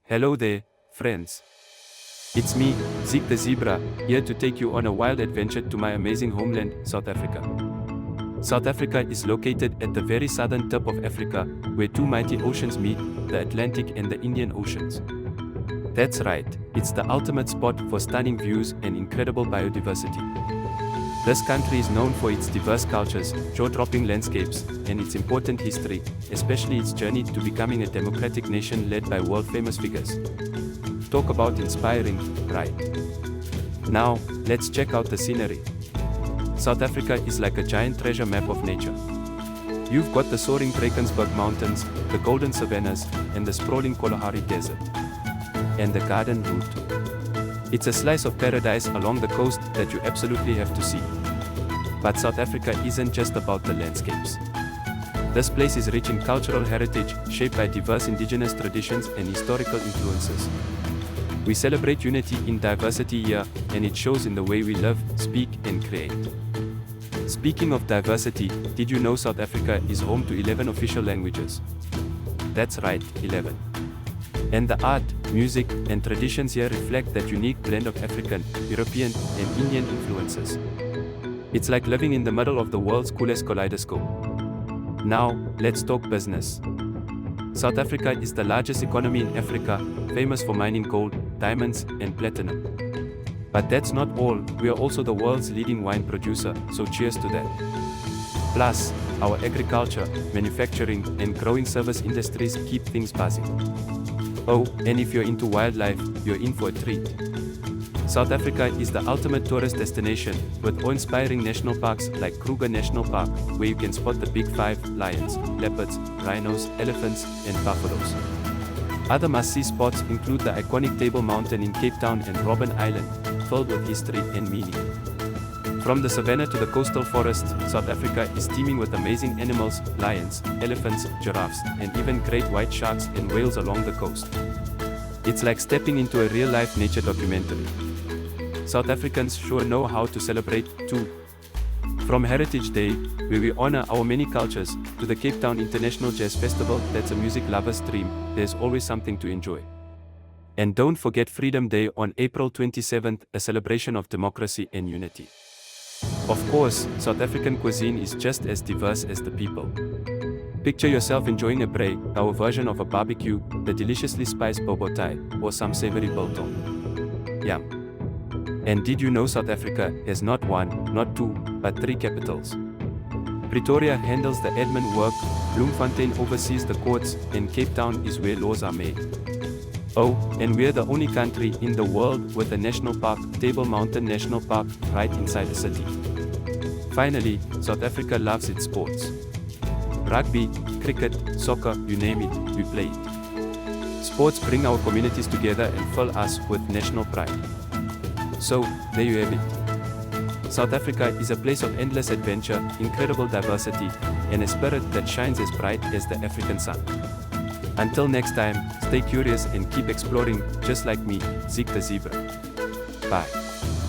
Hello there, friends. It's me, Zeke the Zebra, here to take you on a wild adventure to my amazing homeland, South Africa. South Africa is located at the very southern tip of Africa, where two mighty oceans meet, the Atlantic and the Indian Oceans. That's right, it's the ultimate spot for stunning views and incredible biodiversity. This country is known for its diverse cultures, jaw-dropping landscapes, and its important history, especially its journey to becoming a democratic nation led by world-famous figures. Talk about inspiring, right? Now, let's check out the scenery. South Africa is like a giant treasure map of nature. You've got the soaring Drakensberg Mountains, the golden savannahs, and the sprawling Kalahari Desert. And the garden route. It's a slice of paradise along the coast that you absolutely have to see. But South Africa isn't just about the landscapes. This place is rich in cultural heritage, shaped by diverse indigenous traditions and historical influences. We celebrate unity in diversity here, and it shows in the way we live, speak, and create. Speaking of diversity, did you know South Africa is home to 11 official languages? That's right, 11. And the art, music, and traditions here reflect that unique blend of African, European, and Indian influences. It's like living in the middle of the world's coolest kaleidoscope. Now, let's talk business. South Africa is the largest economy in Africa, famous for mining gold, diamonds, and platinum. But that's not all, we are also the world's leading wine producer, so cheers to that. Plus, our agriculture, manufacturing, and growing service industries keep things buzzing. Oh, and if you're into wildlife, you're in for a treat. South Africa is the ultimate tourist destination, with awe-inspiring national parks like Kruger National Park, where you can spot the big five: lions, leopards, rhinos, elephants, and buffaloes. Other must-see spots include the iconic Table Mountain in Cape Town and Robben Island, filled with history and meaning. From the savannah to the coastal forests, South Africa is teeming with amazing animals: lions, elephants, giraffes, and even great white sharks and whales along the coast. It's like stepping into a real-life nature documentary. South Africans sure know how to celebrate, too. From Heritage Day, where we honor our many cultures, to the Cape Town International Jazz Festival that's a music lover's dream, there's always something to enjoy. And don't forget Freedom Day on April 27th, a celebration of democracy and unity. Of course, South African cuisine is just as diverse as the people. Picture yourself enjoying a braai, our version of a barbecue, the deliciously spiced bobotie, or some savory biltong. Yum. And did you know South Africa has not one, not two, but three capitals? Pretoria handles the admin work, Bloemfontein oversees the courts, and Cape Town is where laws are made. Oh, and we're the only country in the world with a national park, Table Mountain National Park, right inside the city. Finally, South Africa loves its sports. Rugby, cricket, soccer, you name it, we play it. Sports bring our communities together and fill us with national pride. So, there you have it. South Africa is a place of endless adventure, incredible diversity, and a spirit that shines as bright as the African sun. Until next time, stay curious and keep exploring, just like me, Zeke the Zebra. Bye.